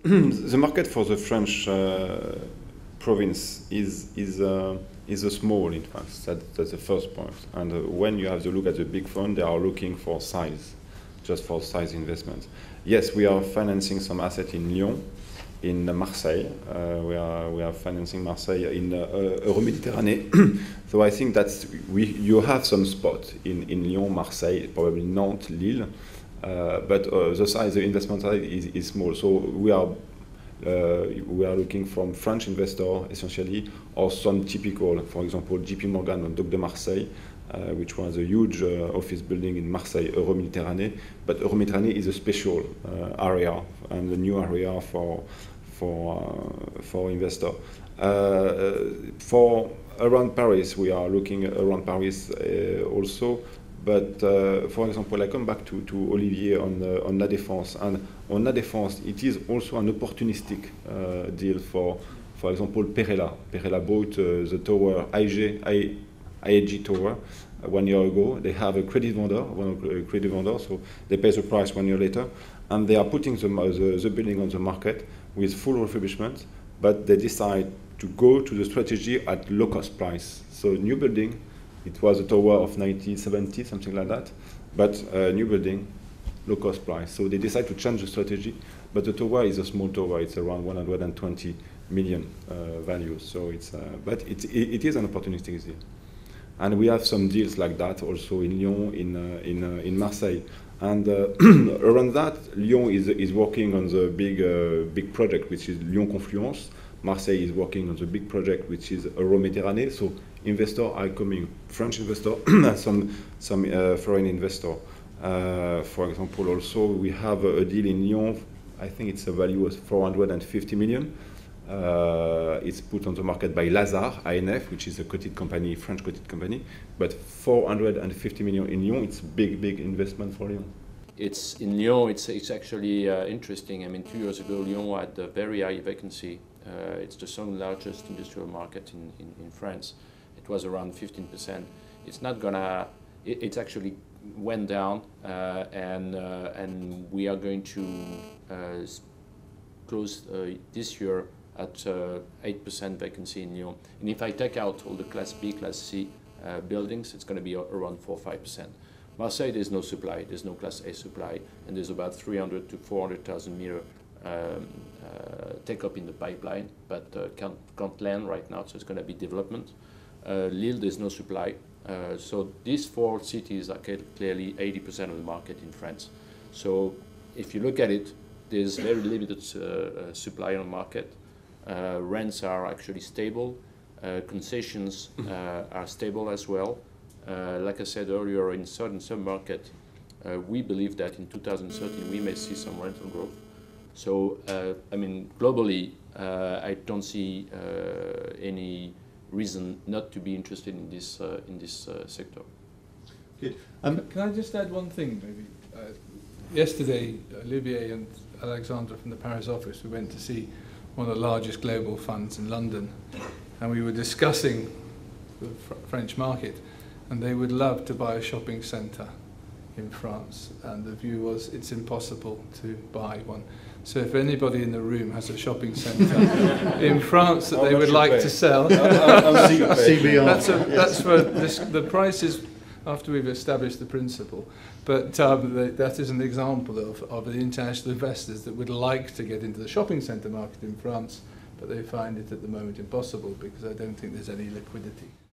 the market for the French province is a small, in fact. That's the first point. And when you have to look at the big fund, they are looking for size, just for size investments. Yes, we are financing some assets in Lyon, in Marseille. We are financing Marseille in Euro-Méditerranée. So I think you have some spot in Lyon, Marseille, probably Nantes, Lille, but the investment size is small. So we are looking from French investor essentially, or some typical, for example, JP Morgan on Dock de Marseille, which was a huge office building in Marseille, Euro-Méditerranée. But Euro-Méditerranée is a special area and a new area for investor. For around Paris, we are looking around Paris also. But for example, I come back to Olivier on La Défense, and on La Défense, it is also an opportunistic deal for example, Perella. Perella bought the tower IAG Tower 1 year ago. They have a credit vendor, so they pay the price 1 year later, and they are putting the building on the market with full refurbishment, but they decide to go to the strategy at low cost price. So new building, it was a tower of 1970, something like that, but new building, low cost price. So they decide to change the strategy, but the tower is a small tower. It's around 120 million value. So but it is an opportunistic deal. And we have some deals like that also in Lyon, in Marseille. And around that, Lyon is working on the big project, which is Lyon Confluence. Marseille is working on the big project, which is Euro-Méditerranée. So investors are coming, French investors and some foreign investor. For example, also we have a deal in Lyon. I think it's a value of 450 million. It's put on the market by Lazare, ANF, which is a coated company, French coated company. But 450 million in Lyon, it's a big investment for Lyon. It's in Lyon. It's actually interesting. I mean, 2 years ago, Lyon had a very high vacancy. It's the second largest industrial market in France. It was around 15%. It's not gonna. It's actually went down, and we are going to close this year at 8% vacancy in Lyon. And if I take out all the Class B, Class C buildings, it's going to be around 4 or 5%. Marseille, there's no supply. There's no Class A supply, and there's about 300 to 400,000 meter take up in the pipeline, but can't land right now, so it's going to be development. Lille, there's no supply. So these 4 cities are clearly 80% of the market in France. So if you look at it, there's very limited supply on the market. Rents are actually stable. Concessions are stable as well. Like I said earlier, in certain sub-market, we believe that in 2013 we may see some rental growth. So, I mean, globally, I don't see any reason not to be interested in this sector. Good. Can I just add one thing, maybe? Yesterday, Olivier and Alexandre from the Paris office, we went to see one of the largest global funds in London, and we were discussing the French market, and they would love to buy a shopping centre in France, and the view was it's impossible to buy one. So if anybody in the room has a shopping centre in France that they would like to sell, that's for the price is after we've established the principle. But that is an example of the international investors that would like to get into the shopping centre market in France, but they find it at the moment impossible because I don't think there's any liquidity.